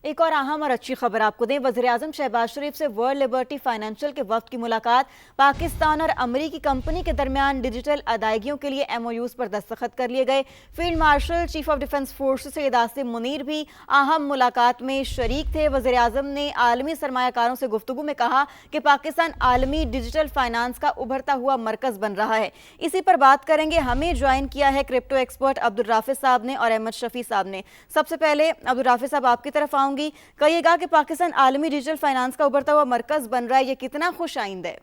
एक और अहम और अच्छी खबर आपको दें, वज़ीर-ए-आज़म शहबाज शरीफ से वर्ल्ड लिबर्टी फाइनेंशियल के वक्त की मुलाकात। पाकिस्तान और अमरीकी कंपनी के दरमियान डिजिटल अदायगियों के लिए MOUs पर दस्तखत कर लिए गए। Field marshal chief of defence force Syed Asim Munir भी अहम मुलाकात में शरीक थे। वज़ीर-ए-आज़म ने आलमी सरमायाकारों से गुफ्तगू में कहा कि पाकिस्तान आलमी डिजिटल फाइनेंस का उभरता हुआ मरकज़ बन रहा है। इसी पर बात करेंगे। हमें ज्वाइन किया है क्रिप्टो एक्सपर्ट अब्दुल राफिज साहब ने और अहमद शफी साहब ने। सबसे पहले अब्दुल राफिज साहब आपकी तरफ आऊंगी, कहिएगा कि पाकिस्तान आलमी डिजिटल फाइनेंस का उभरता हुआ मरकज बन रहा है, ये कितना खुशाइंद है?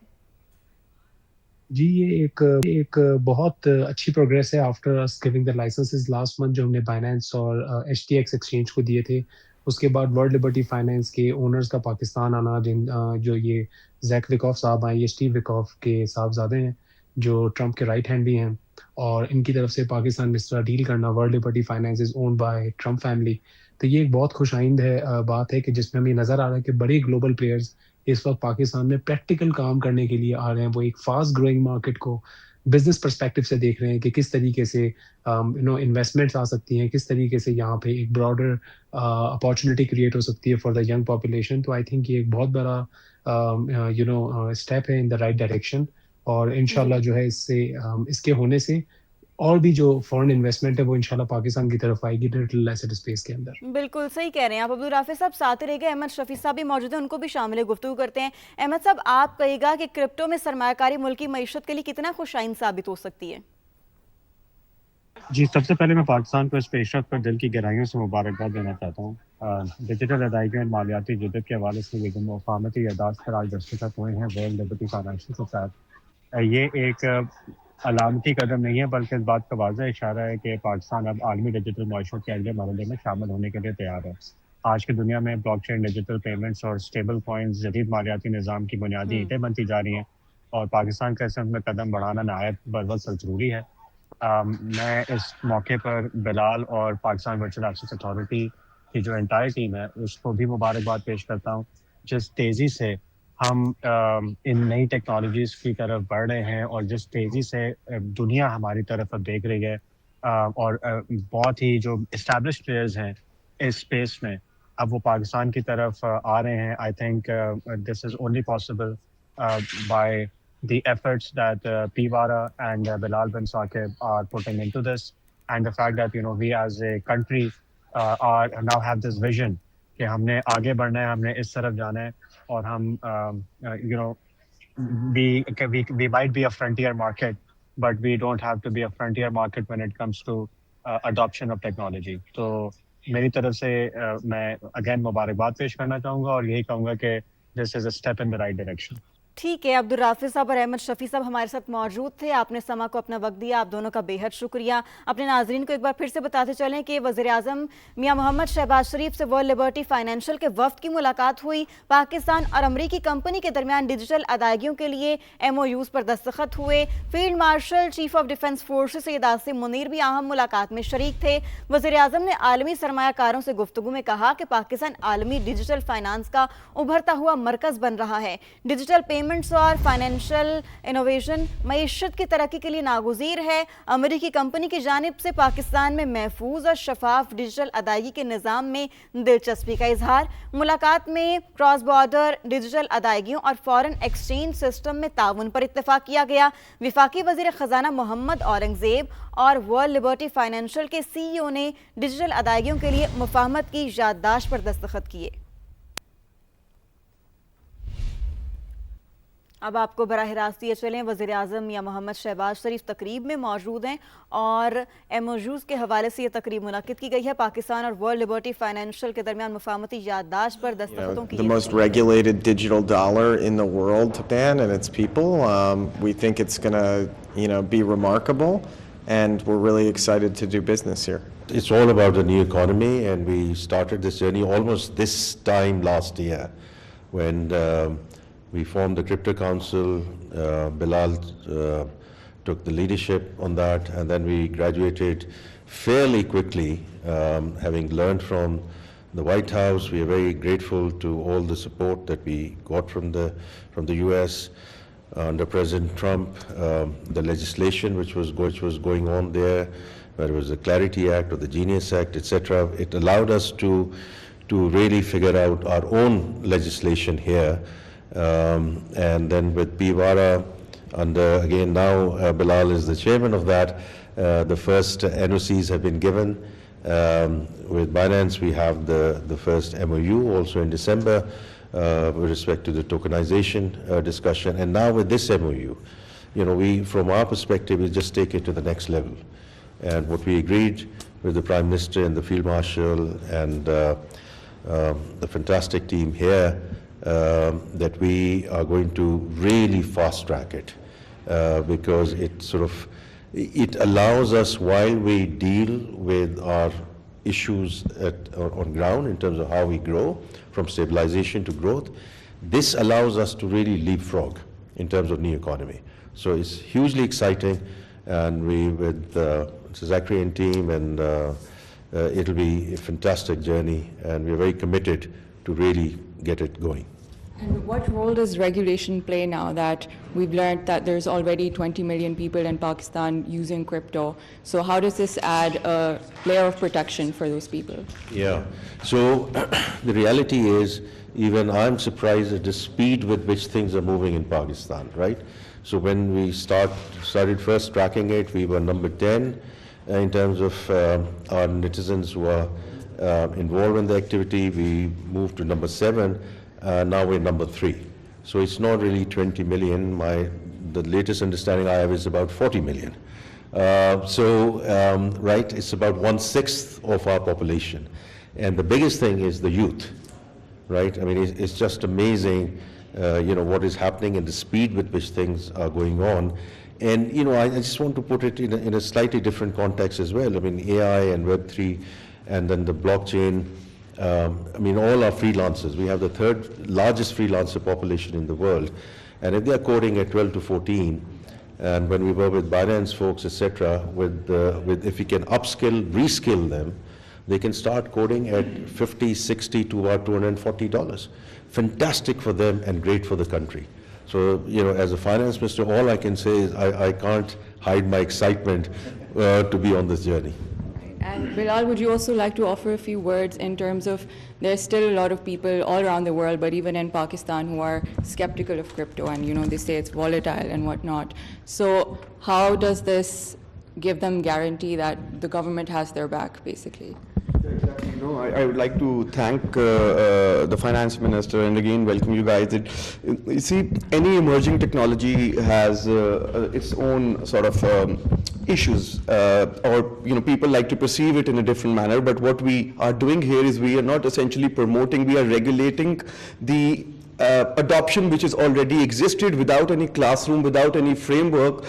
जी, ये एक बहुत अच्छी प्रोग्रेस है after us giving the licenses last month, जो हमने बाइनेंस और HTX एक्सचेंज को दिए थे। उसके बाद वर्ल्ड लिबर्टी फाइनेंस के ओनर्स का पाकिस्तान आना, जो ये जैक विकॉफ साहब हैं, ये स्टीव विकॉफ के साहबजादे हैं, जो ट्रंप के राइट हैंड भी हैं, और इनकी तरफ से पाकिस्तान में इस तरह डील करना। World liberty finance is owned by Trump family. तो ये एक बहुत खुशाइंद बात है कि जिसमें हमें नज़र आ रहा है कि बड़े ग्लोबल प्लेयर्स इस वक्त पाकिस्तान में प्रैक्टिकल काम करने के लिए आ रहे हैं। वो एक फास्ट ग्रोइंग मार्केट को बिजनेस पर्सपेक्टिव से देख रहे हैं कि किस तरीके से इन्वेस्टमेंट्स आ सकती हैं, किस तरीके से यहाँ पे एक ब्रॉडर अपॉर्चुनिटी क्रिएट हो सकती है फॉर द यंग पॉपुलेशन। तो आई थिंक ये एक बहुत बड़ा स्टेप है इन द राइट डायरेक्शन, और इंशाल्लाह जो है इसके होने से और भी जो फॉरेन इन्वेस्टमेंट है वो इंशाल्लाह पाकिस्तान की तरफ आएगी डिजिटल एसेट स्पेस के अंदर। बिल्कुल सही कह रहे हैं आप अब्दुल राफिज साहब। साथ ही रह गए अहमद शफी साहब भी मौजूद हैं, उनको भी शामिल गुफ्तगू करते हैं। अहमद साहब, आप कहिएगा कि क्रिप्टो में सरमायाकारी मुल्क की मईशत के लिए कितना खुशाइन साबित हो सकती है? जी, सबसे पहले मैं पाकिस्तान को इस पेशरफ पर दिल की गहराइयों से मुबारकबाद देना चाहता हूँ। डिजिटल अदायगियों और मालियाती जदत के हवाले से ये जो मुफाहमती यादाश्त पर आज दस्तखत हुए हैं वर्ल्ड लिबर्टी फाइनेंशियल के साथ, ये एक अलामती कदम नहीं है, बल्कि इस बात का वाज़ह इशारा है कि पाकिस्तान अब आलमी डिजिटल मईशत के अगले मरहले में शामिल होने के लिए तैयार है। आज की दुनिया में ब्लॉकचेन, डिजिटल पेमेंट्स और स्टेबल कॉइन्स जदीद मालियाती निज़ाम की बुनियादी ईंटें बनती जा रही हैं, और पाकिस्तान का इसमें कदम बढ़ाना नहायत बरवक्त ज़रूरी है। मैं इस मौके पर बिलाल और पाकिस्तान वर्चुअल एक्सेस अथॉरिटी की जो एंटायर टीम है उसको भी मुबारकबाद पेश करता हूँ। जिस तेज़ी से हम इन नई टेक्नोलॉजीज़ की तरफ बढ़ रहे हैं और जिस तेज़ी से दुनिया हमारी तरफ अब देख रही है, और बहुत ही जो इस्टेब्लिश प्लेयर्स हैं इस स्पेस में अब वो पाकिस्तान की तरफ आ रहे हैं। I think this is only possible by the efforts that Piwara and Bilal bin Saqib are putting into this, and the fact that we as a country are now have this vision कि हमने आगे बढ़ना है, हमने इस तरफ जाना है, और हम we might be a frontier market, but we don't have to be a frontier market when it comes to adoption of technology. तो मेरी तरफ से मैं again मुबारकबाद पेश करना चाहूँगा और यही कहूँगा कि this is a step in the right direction. ठीक है, अब्दुल राफिज साहब और अहमद शफी साहब हमारे साथ मौजूद थे। आपने समा को अपना वक्त दिया, आप दोनों का बेहद शुक्रिया। अपने नाजरीन को एक बार फिर से बताते चलें कि वज़ीर-ए-आज़म मियां मोहम्मद शहबाज शरीफ से वर्ल्ड लिबर्टी फाइनेंशियल के वफ्द की मुलाकात हुई। पाकिस्तान और अमरीकी कंपनी के दरमियान डिजिटल अदायगियों के लिए MOUs पर दस्तखत हुए। Field marshal chief of defence force Syed Asim Munir भी अहम मुलाकात में शरीक थे। वज़ीर-ए-आज़म ने आलमी सरमायाकारों से गुफ्तगू में कहा कि पाकिस्तान आलमी डिजिटल फाइनेंस का उभरता हुआ मरकज़ बन रहा है। डिजिटल पेमेंट्स और फाइनेंशियल इनोवेशन मईशत की तरक्की के लिए नागुज़ीर है। अमेरिकी कंपनी की जानिब से पाकिस्तान में महफूज और शफाफ डिजिटल अदायगी के निज़ाम में दिलचस्पी का इजहार। मुलाकात में क्रॉस बॉर्डर डिजिटल अदायगियों और फॉरेन एक्सचेंज सिस्टम में ताउन पर इत्तेफाक किया गया। वफाकी वज़ीर ख़जाना मोहम्मद औरंगज़ेब और वर्ल्ड लिबर्टी फाइनेंशियल के CEO ने डिजिटल अदायगियों के लिए मुफाहमत की याददाश्त पर दस्तखत किए। अब आपको बराह रास्त ये चलें, वज़ीर-ए-आज़म मियां मोहम्मद शहबाज शरीफ तकरीब में मौजूद हैं और MOUs के हवाले से ये तकरीब मुनक़िद की गई है। पाकिस्तान और वर्ल्ड लिबर्टी फाइनेंशियल के दरमियान मुफाहमती याददाश्त पर दस्तखतों की the most regulated digital dollar in the world, Japan and its people. We think it's going to be remarkable, and we're really excited to do business here. It's all about the new economy, and we started this journey almost this time last year when we formed the Crypto Council. Bilal took the leadership on that, and then we graduated fairly quickly, having learned from the White House. We are very grateful to all the support that we got from the US under President Trump. The legislation which was going on there, whether it was the Clarity Act or the Genius Act, etc., it allowed us to to really figure out our own legislation here. And then with PWARA, under, again now Bilal is the chairman of that, the first NOCs have been given. With Binance, we have the first MoU also in December with respect to the tokenization discussion. And now with this MoU, we, from our perspective, we just take it to the next level. And what we agreed with the Prime Minister and the Field Marshal and the fantastic team here, that we are going to really fast track it because it allows us, while we deal with our issues on ground in terms of how we grow from stabilization to growth, this allows us to really leapfrog in terms of new economy. So it's hugely exciting, and we, with Zachary and team, and it'll be a fantastic journey, and we're very committed to really get it going. And what role does regulation play now that we've learned that there's already 20 million people in Pakistan using crypto? So how does this add a layer of protection for those people? Yeah, so the reality is, even I'm surprised at the speed with which things are moving in Pakistan, right? So when we started first tracking it, we were number 10 in terms of our netizens who are involved in the activity. We moved to number 7. Now we're number 3. So it's not really 20 million. The latest understanding I have is about 40 million. Right, it's about 1/6 of our population. And the biggest thing is the youth, right? I mean, it's just amazing, what is happening and the speed with which things are going on. And, I just want to put it in a slightly different context as well. I mean, AI and Web3 and then the blockchain. All our freelancers, we have the 3rd largest freelancer population in the world. And if they're coding at 12 to 14, and when we work with Binance folks, etc., if we can upskill, reskill them, they can start coding at $50, $60 to about $240. Fantastic for them and great for the country. So, as a finance minister, all I can say is I can't hide my excitement to be on this journey. And Bilal, would you also like to offer a few words in terms of, there's still a lot of people all around the world, but even in Pakistan, who are skeptical of crypto, and they say it's volatile and whatnot. So how does this give them guarantee that the government has their back, basically? I would like to thank the finance minister and again welcome you guys. You see, any emerging technology has its own sort of issues, or people like to perceive it in a different manner. But what we are doing here is we are not essentially promoting; we are regulating the adoption which has already existed without any classroom, without any framework.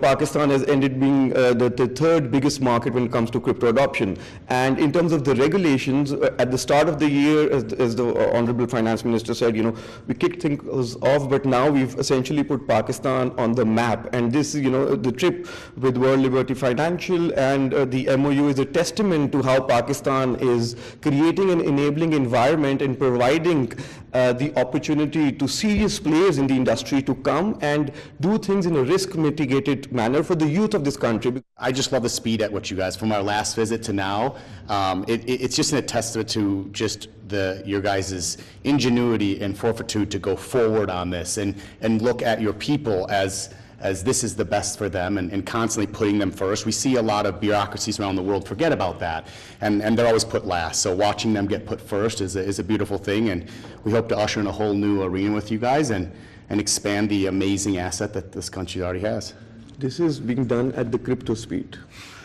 Pakistan has ended being the 3rd biggest market when it comes to crypto adoption. And in terms of the regulations, at the start of the year, as the Honorable Finance Minister said, we kicked things off, but now we've essentially put Pakistan on the map. And this, the trip with World Liberty Financial and the MoU is a testament to how Pakistan is creating an enabling environment and providing the opportunity to serious players in the industry to come and do things in a risk mitigated manner for the youth of this country. I just love the speed at which you guys, from our last visit to now, it's just a testament to just your guys' ingenuity and fortitude to go forward on this and look at your people as this is the best for them, and constantly putting them first. We see a lot of bureaucracies around the world forget about that, and they're always put last. So watching them get put first is a beautiful thing, and we hope to usher in a whole new arena with you guys and expand the amazing asset that this country already has. This is being done at the crypto speed.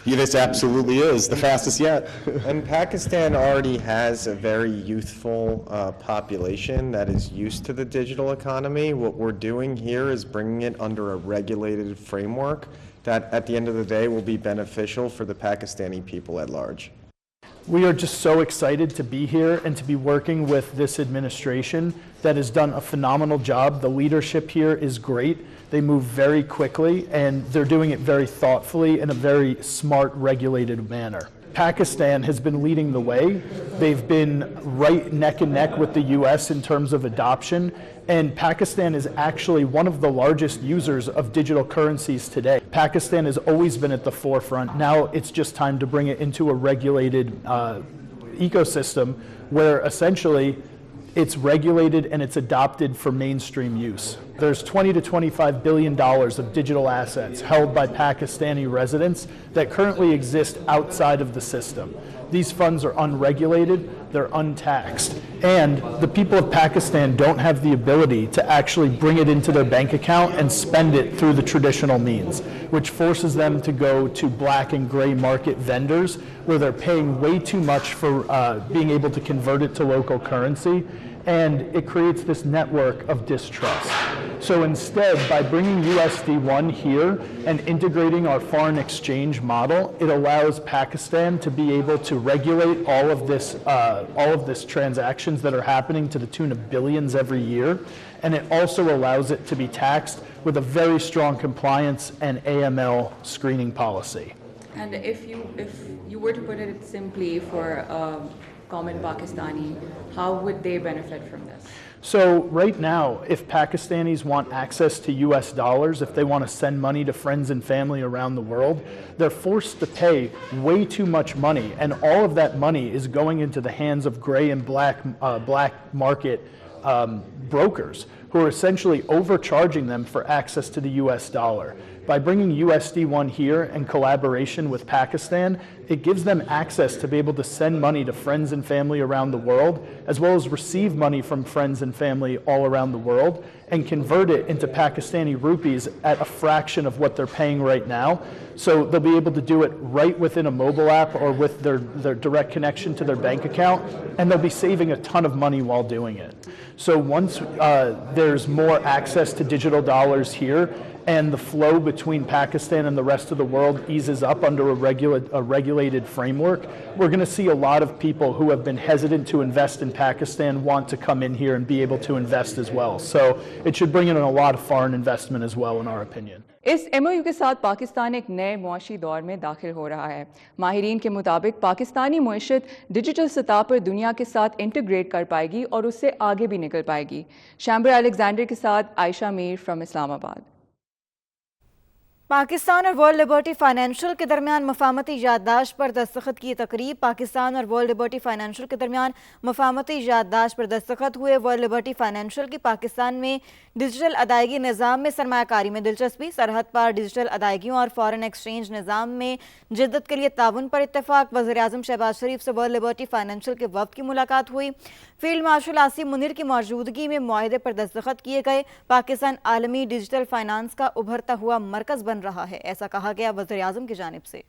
Yeah, this absolutely is the fastest yet. And Pakistan already has a very youthful population that is used to the digital economy. What we're doing here is bringing it under a regulated framework that at the end of the day will be beneficial for the Pakistani people at large. We are just so excited to be here and to be working with this administration that has done a phenomenal job. The leadership here is great. They move very quickly, and they're doing it very thoughtfully in a very smart, regulated manner. Pakistan has been leading the way. They've been right neck and neck with the US in terms of adoption, and Pakistan is actually one of the largest users of digital currencies today. Pakistan has always been at the forefront. Now it's just time to bring it into a regulated ecosystem where essentially it's regulated and it's adopted for mainstream use. There's $20 to $25 billion of digital assets held by Pakistani residents that currently exist outside of the system. These funds are unregulated, they're untaxed, and the people of Pakistan don't have the ability to actually bring it into their bank account and spend it through the traditional means, which forces them to go to black and gray market vendors where they're paying way too much for being able to convert it to local currency, and it creates this network of distrust. So instead, by bringing USD1 here and integrating our foreign exchange model, it allows Pakistan to be able to regulate all of this transactions that are happening to the tune of billions every year, and it also allows it to be taxed with a very strong compliance and AML screening policy. And if you were to put it simply for common Pakistani, how would they benefit from this? So right now, if Pakistanis want access to US dollars, if they want to send money to friends and family around the world, they're forced to pay way too much money, and all of that money is going into the hands of gray and black market brokers who are essentially overcharging them for access to the US dollar. By bringing USD1 here in collaboration with Pakistan, it gives them access to be able to send money to friends and family around the world, as well as receive money from friends and family all around the world, and convert it into Pakistani rupees at a fraction of what they're paying right now. So they'll be able to do it right within a mobile app or with their direct connection to their bank account, and they'll be saving a ton of money while doing it. So once there's more access to digital dollars here, and the flow between Pakistan and the rest of the world eases up under a regulated framework, we're going to see a lot of people who have been hesitant to invest in Pakistan want to come in here and be able to invest as well. So it should bring in a lot of foreign investment as well, in our opinion. इस MoU के साथ पाकिस्तान एक नए मुआशी दौर में दाखिल हो रहा है। माहिरीन के मुताबिक पाकिस्तानी मुआशत डिजिटल सतह पर दुनिया के साथ इंटीग्रेट कर पाएगी और उससे आगे भी निकल पाएगी। शैम्बर अलेक्जेंडर के साथ आयशा मीर फ्रॉम इस्लामाबाद। पाकिस्तान और वर्ल्ड लिबर्टी फाइनेंशियल के दरमियान मफाहमती याददाश्त पर दस्तखत की तकरीब। पाकिस्तान और वर्ल्ड लिबर्टी फाइनेंशियल के दरमियान मफाहमती याददाश्त पर दस्तखत हुए। वर्ल्ड लिबर्टी फाइनेंशियल की पाकिस्तान में डिजिटल अदायगी निज़ाम में सरमायाकारी में दिलचस्पी, सरहद पर डिजिटल अदायगियों और फॉरेन एक्सचेंज निज़ाम में जिद्दत के लिए ताउन पर इत्तेफाक। वज़ीर-ए-आज़म शहबाज शरीफ से वर्ल्ड लिबर्टी फाइनेंशियल के वफ़द की मुलाकात हुई। फील्ड मार्शल आसिम मुनीर की मौजूदगी में मुआहदे पर दस्तखत किए गए। पाकिस्तान आलमी डिजिटल फाइनेंस का उभरता हुआ मरकज़ बन रहा है, ऐसा कहा गया वज़ीर-ए-आज़म की जानिब से।